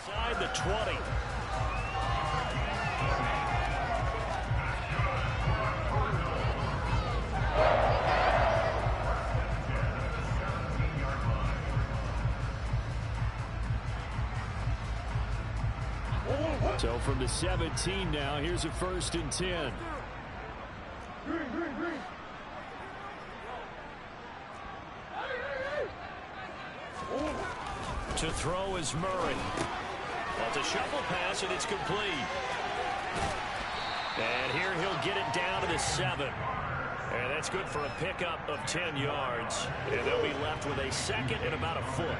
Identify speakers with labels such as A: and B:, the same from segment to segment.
A: inside the 20. So from the 17 now, here's a 1st and 10. To throw is Murray. That's a shuffle pass, and it's complete. And here he'll get it down to the 7. And that's good for a pickup of 10 yards. And they'll be left with a 2nd and about a foot.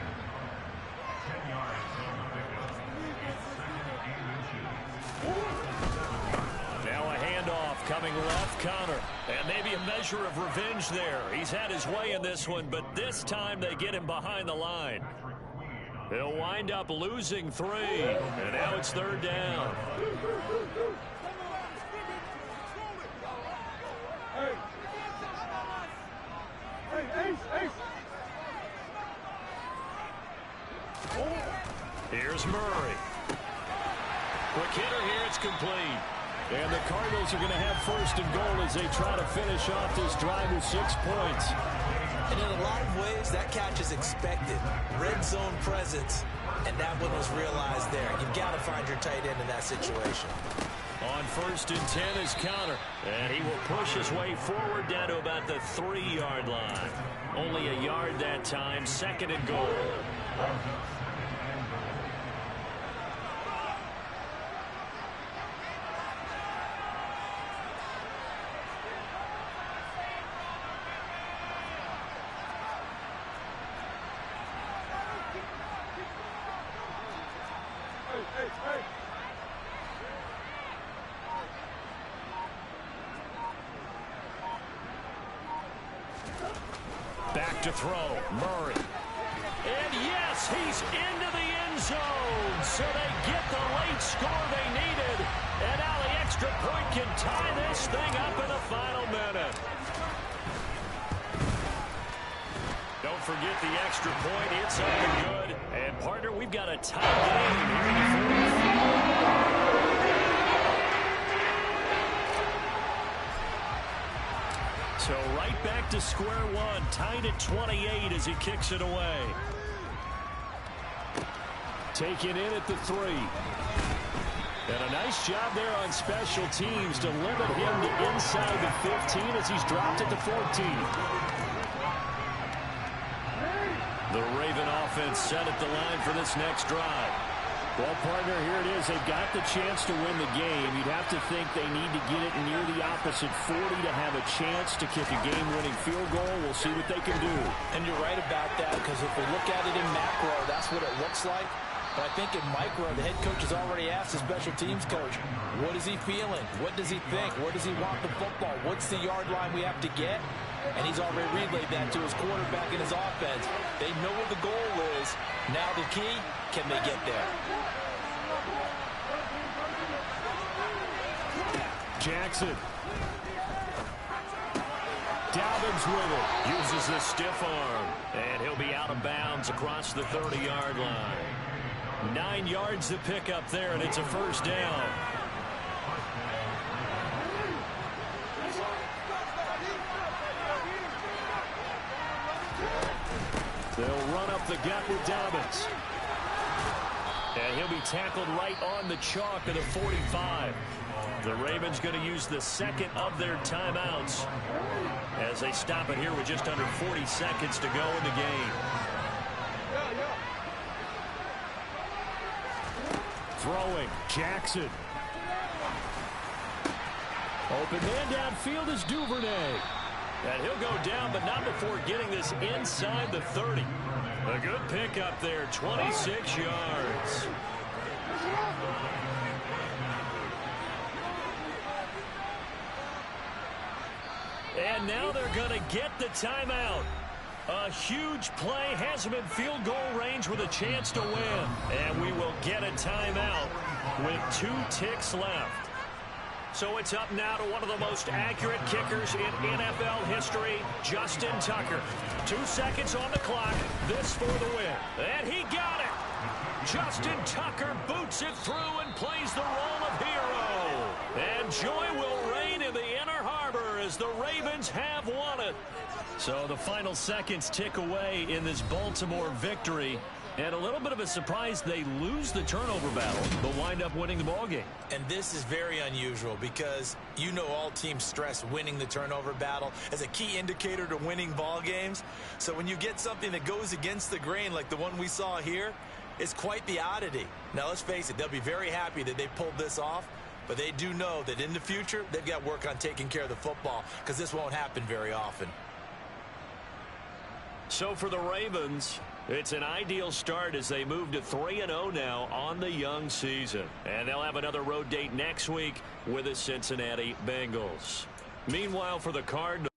A: Now a handoff coming left, Connor. And maybe a measure of revenge there. He's had his way in this one, but this time they get him behind the line. They'll wind up losing 3. And now it's 3rd down. Here's Murray. Quick hitter here, it's complete. And the Cardinals are going to have 1st and goal as they try to finish off this drive with 6 points.
B: And in a lot of ways, that catch is expected. Red zone presence, and that one was realized there. You've got to find your tight end in that situation.
A: On 1st and 10 is Connor. And he will push his way forward down to about the 3-yard line. Only a yard that time, 2nd and goal. Back to throw, Murray. And yes, he's into the end zone. So they get the late score they needed. And now the extra point can tie this thing up in the final minute. Don't forget the extra point. It's up and good. And, partner, we've got a tie game here in the 4th. So right back to square one, tied at 28 as he kicks it away. Taken in at the 3. And a nice job there on special teams to limit him to inside the 15 as he's dropped at the 14. The Raven offense set at the line for this next drive. Well, partner, here it is. They've got the chance to win the game. You'd have to think they need to get it near the opposite 40 to have a chance to kick a game-winning field goal. We'll see what they can do.
B: And you're right about that, because if we look at it in macro, that's what it looks like. But I think in micro, the head coach has already asked the special teams coach, what is he feeling? What does he think? Where does he want the football? What's the yard line we have to get? And he's already relayed that to his quarterback and his offense. They know what the goal is. Now the key, can they get there?
A: Jackson. Dobbins with it. Uses the stiff arm. And he'll be out of bounds across the 30-yard line. 9 yards to pick up there, and it's a 1st down. They'll run up the gut with Dobbins. And he'll be tackled right on the chalk of the 45. The Ravens going to use the 2nd of their timeouts as they stop it here with just under 40 seconds to go in the game. Throwing, Jackson. Open man downfield is Duvernay. And he'll go down, but not before getting this inside the 30. A good pickup there, 26 yards. And now they're going to get the timeout. A huge play has him in field goal range with a chance to win. And we will get a timeout with 2 ticks left. So it's up now to one of the most accurate kickers in NFL history, Justin Tucker. 2 seconds on the clock. This for the win. And he got it. Justin Tucker boots it through and plays the role of hero. And joy will reign in the Inner Harbor as the Ravens have won it. So the final seconds tick away in this Baltimore victory. And a little bit of a surprise, they lose the turnover battle, but wind up winning the ballgame.
B: And this is very unusual because you know all teams stress winning the turnover battle as a key indicator to winning ball games. So when you get something that goes against the grain like the one we saw here, it's quite the oddity. Now, let's face it, they'll be very happy that they pulled this off, but they do know that in the future, they've got work on taking care of the football because this won't happen very often.
A: So for the Ravens, it's an ideal start as they move to 3-0 now on the young season. And they'll have another road date next week with the Cincinnati Bengals. Meanwhile, for the Cardinals,